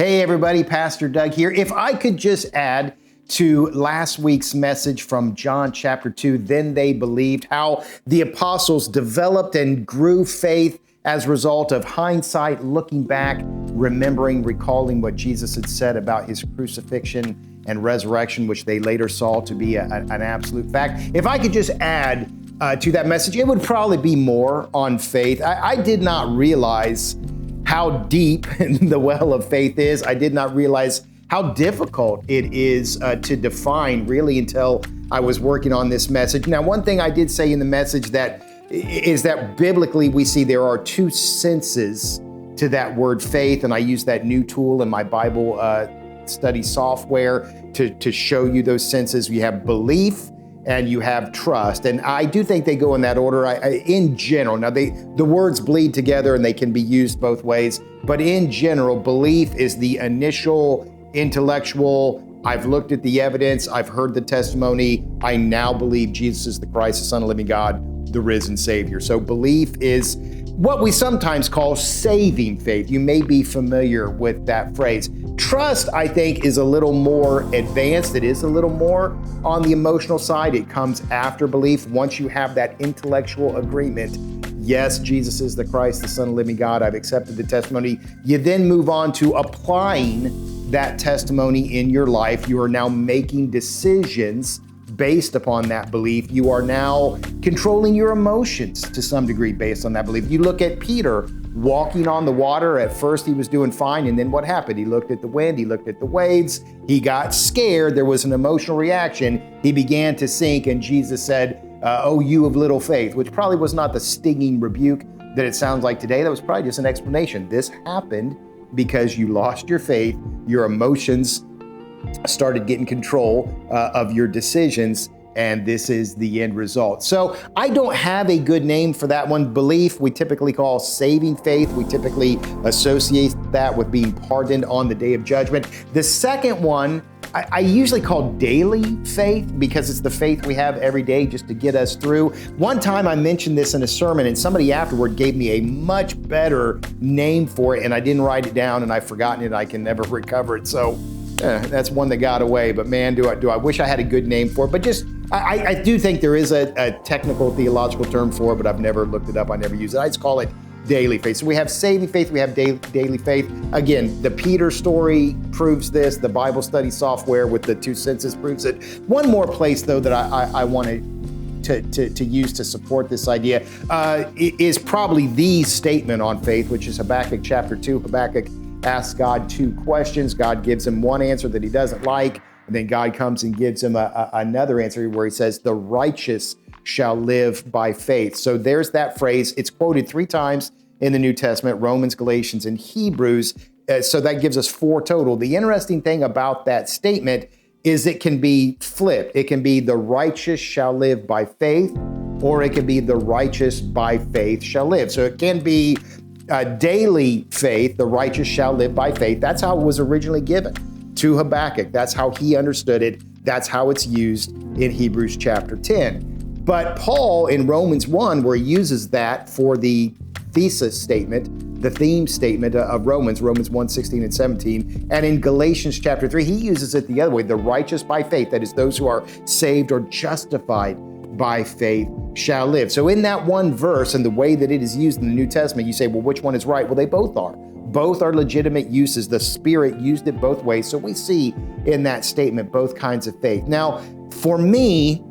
Hey everybody, Pastor Doug here. If I could just add to last week's message from John chapter 2, then they believed, how the apostles developed and grew faith as a result of hindsight, looking back, remembering, recalling what Jesus had said about his crucifixion and resurrection, which they later saw to be an absolute fact. If I could just add to that message, it would probably be more on faith. I did not realize how deep the well of faith is. I did not realize how difficult it is to define, really, until I was working on this message. Now, one thing I did say in the message is that biblically we see there are two senses to that word faith, and I use that new tool in my Bible study software to show you those senses. You have belief and you have trust. And I do think they go in that order in general. Now, the words bleed together and they can be used both ways. But in general, belief is the initial intellectual, I've looked at the evidence, I've heard the testimony, I now believe Jesus is the Christ, the Son of the living God, the risen Savior. So belief is what we sometimes call saving faith. You may be familiar with that phrase. Trust, I think, is a little more advanced. It is a little more on the emotional side. It comes after belief. Once you have that intellectual agreement, yes, Jesus is the Christ, the Son of the living God, I've accepted the testimony. You then move on to applying that testimony in your life. You are now making decisions based upon that belief. You are now controlling your emotions to some degree based on that belief. You look at Peter walking on the water. At first he was doing fine, and then what happened? He looked at the wind, he looked at the waves, he got scared, there was an emotional reaction, he began to sink, and Jesus said, oh, you of little faith, which probably was not the stinging rebuke that it sounds like today. That was probably just an explanation. This happened because you lost your faith, your emotions started getting control of your decisions, and this is the end result. So I don't have a good name for that one. Belief, we typically call saving faith. We typically associate that with being pardoned on the day of judgment. The second one, I usually call daily faith, because it's the faith we have every day just to get us through. One time I mentioned this in a sermon, and somebody afterward gave me a much better name for it, and I didn't write it down, and I've forgotten it. I can never recover it. So that's one that got away. But man, do I wish I had a good name for it. But just, I do think there is a technical theological term for it, but I've never looked it up. I never use it. I just call it daily faith. So we have saving faith, we have daily faith. Again, the Peter story proves this. The Bible study software with the two senses proves it. One more place, though, that I wanted to use to support this idea is probably the statement on faith, which is Habakkuk chapter 2. Habakkuk asks God two questions. God gives him one answer that he doesn't like, and then God comes and gives him another answer where he says, the righteous shall live by faith. So there's that phrase. It's quoted 3 times in the New Testament, Romans, Galatians, and Hebrews. So that gives us 4 total. The interesting thing about that statement is it can be flipped. It can be the righteous shall live by faith, or it can be the righteous by faith shall live. So it can be daily faith, the righteous shall live by faith. That's how it was originally given to Habakkuk. That's how he understood it. That's how it's used in Hebrews chapter 10. But Paul in Romans 1, where he uses that for the thesis statement, the theme statement of Romans 1, 16 and 17. And in Galatians chapter 3, he uses it the other way, the righteous by faith, that is those who are saved or justified by faith shall live. So in that one verse and the way that it is used in the New Testament, you say, well, which one is right? Well, they both are. Both are legitimate uses. The Spirit used it both ways. So we see in that statement both kinds of faith. Now, for me,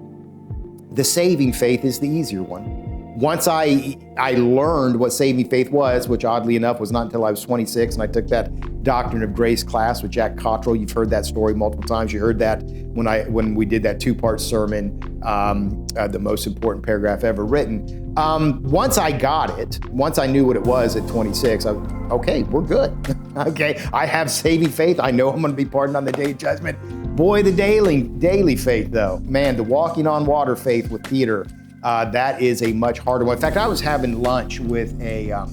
the saving faith is the easier one. Once I learned what saving faith was, which oddly enough was not until I was 26, and I took that Doctrine of Grace class with Jack Cottrell. You've heard that story multiple times. You heard that when we did that 2-part sermon, the most important paragraph ever written. Once I got it, once I knew what it was at 26, okay, we're good. Okay, I have saving faith. I know I'm going to be pardoned on the day of judgment. Boy, the daily faith, though, man, the walking on water faith with Peter. That is a much harder one. In fact, I was having lunch with a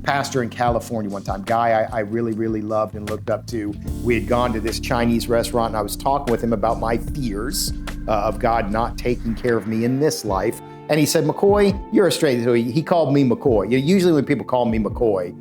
pastor in California one time, guy I really, really loved and looked up to. We had gone to this Chinese restaurant, and I was talking with him about my fears of God not taking care of me in this life. And he said, Makoy, you're a stranger. So he called me Makoy. Usually when people call me Makoy,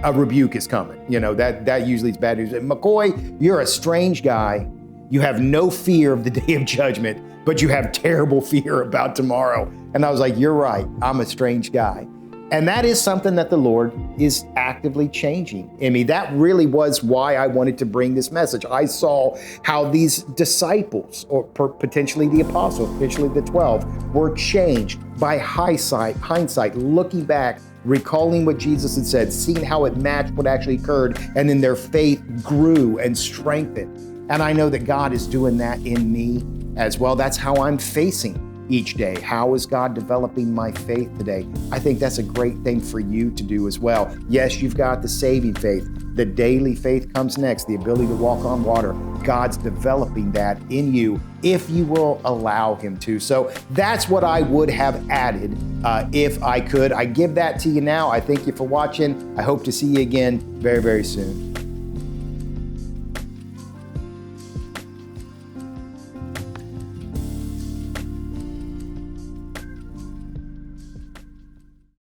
a rebuke is coming. That usually is bad news. And McCoy, you're a strange guy. You have no fear of the day of judgment, but you have terrible fear about tomorrow. And I was like, you're right. I'm a strange guy. And that is something that the Lord is actively changing in me. That really was why I wanted to bring this message. I saw how these disciples, or potentially the apostles, potentially the 12, were changed by hindsight, looking back, recalling what Jesus had said, seeing how it matched what actually occurred, and then their faith grew and strengthened. And I know that God is doing that in me as well. That's how I'm facing each day. How is God developing my faith today? I think that's a great thing for you to do as well. Yes, you've got the saving faith. The daily faith comes next, the ability to walk on water. God's developing that in you if you will allow him to. So that's what I would have added if I could. I give that to you now. I thank you for watching. I hope to see you again very, very soon.